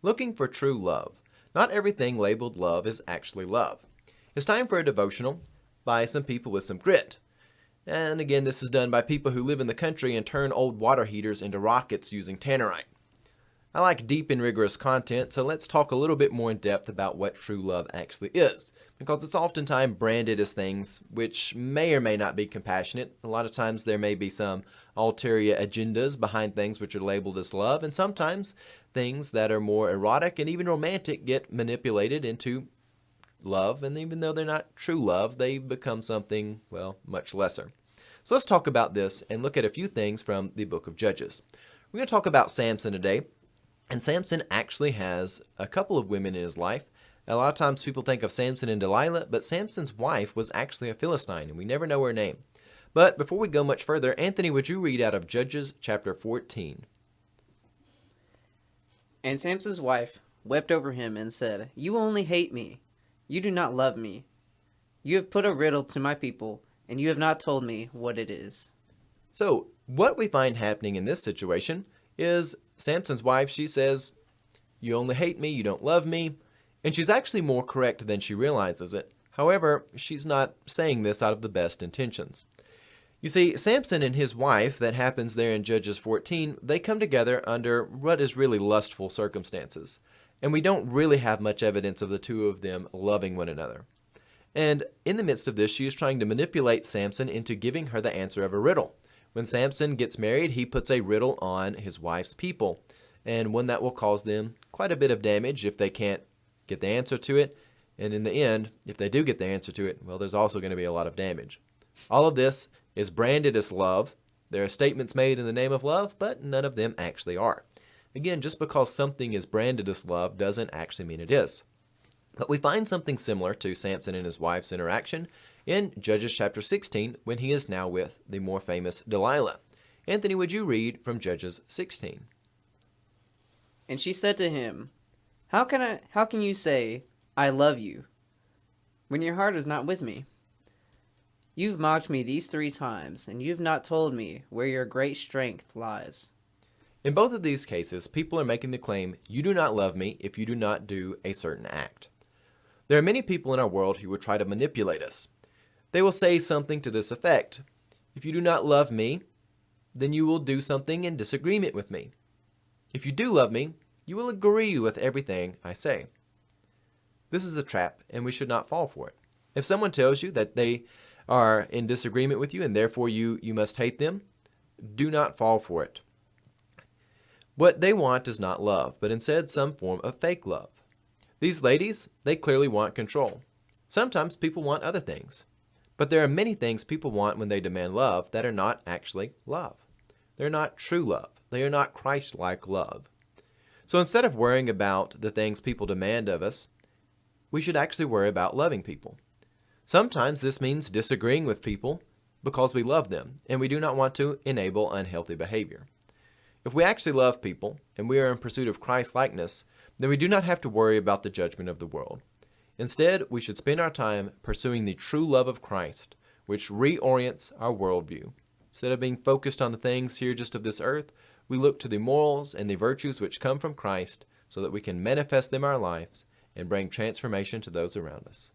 Looking for true love. Not everything labeled love is actually love. It's time for a devotional by some people with some grit. And again, this is done by people who live in the country and turn old water heaters into rockets using tannerite. I like deep and rigorous content, so let's talk a little bit more in depth about what true love actually is, because it's oftentimes branded as things which may or may not be compassionate. A lot of times there may be some ulterior agendas behind things which are labeled as love, and sometimes things that are more erotic and even romantic get manipulated into love, and even though they're not true love, they become something, well, much lesser. So let's talk about this and look at a few things from the book of Judges. We're going to talk about Samson today. And Samson actually has a couple of women in his life. A lot of times people think of Samson and Delilah, but Samson's wife was actually a Philistine, and we never know her name. But before we go much further, Anthony, would you read out of Judges chapter 14? And Samson's wife wept over him and said, "You only hate me. You do not love me. You have put a riddle to my people, and you have not told me what it is." So what we find happening in this situation is Samson's wife, she says, "You only hate me, you don't love me." And she's actually more correct than she realizes it. However, she's not saying this out of the best intentions. You see, Samson and his wife, that happens there in Judges 14, they come together under what is really lustful circumstances. And we don't really have much evidence of the two of them loving one another. And in the midst of this, she is trying to manipulate Samson into giving her the answer of a riddle. When Samson gets married, he puts a riddle on his wife's people, and one that will cause them quite a bit of damage if they can't get the answer to it. And in the end, if they do get the answer to it, well, there's also going to be a lot of damage. All of this is branded as love. There are statements made in the name of love, but none of them actually are. Again, just because something is branded as love doesn't actually mean it is. But we find something similar to Samson and his wife's interaction in Judges chapter 16, when he is now with the more famous Delilah. Anthony, would you read from Judges 16? And she said to him, How can you say, 'I love you,' when your heart is not with me? You've mocked me these 3 times, and you've not told me where your great strength lies." In both of these cases, people are making the claim, "You do not love me if you do not do a certain act." There are many people in our world who will try to manipulate us. They will say something to this effect: "If you do not love me, then you will do something in disagreement with me. If you do love me, you will agree with everything I say." This is a trap, and we should not fall for it. If someone tells you that they are in disagreement with you and therefore you must hate them, do not fall for it. What they want is not love, but instead some form of fake love. These ladies, they clearly want control. Sometimes people want other things. But there are many things people want when they demand love that are not actually love. They're not true love. They are not Christ-like love. So instead of worrying about the things people demand of us, we should actually worry about loving people. Sometimes this means disagreeing with people because we love them, and we do not want to enable unhealthy behavior. If we actually love people, and we are in pursuit of Christ-likeness, then we do not have to worry about the judgment of the world. Instead, we should spend our time pursuing the true love of Christ, which reorients our worldview. Instead of being focused on the things here just of this earth, we look to the morals and the virtues which come from Christ so that we can manifest them in our lives and bring transformation to those around us.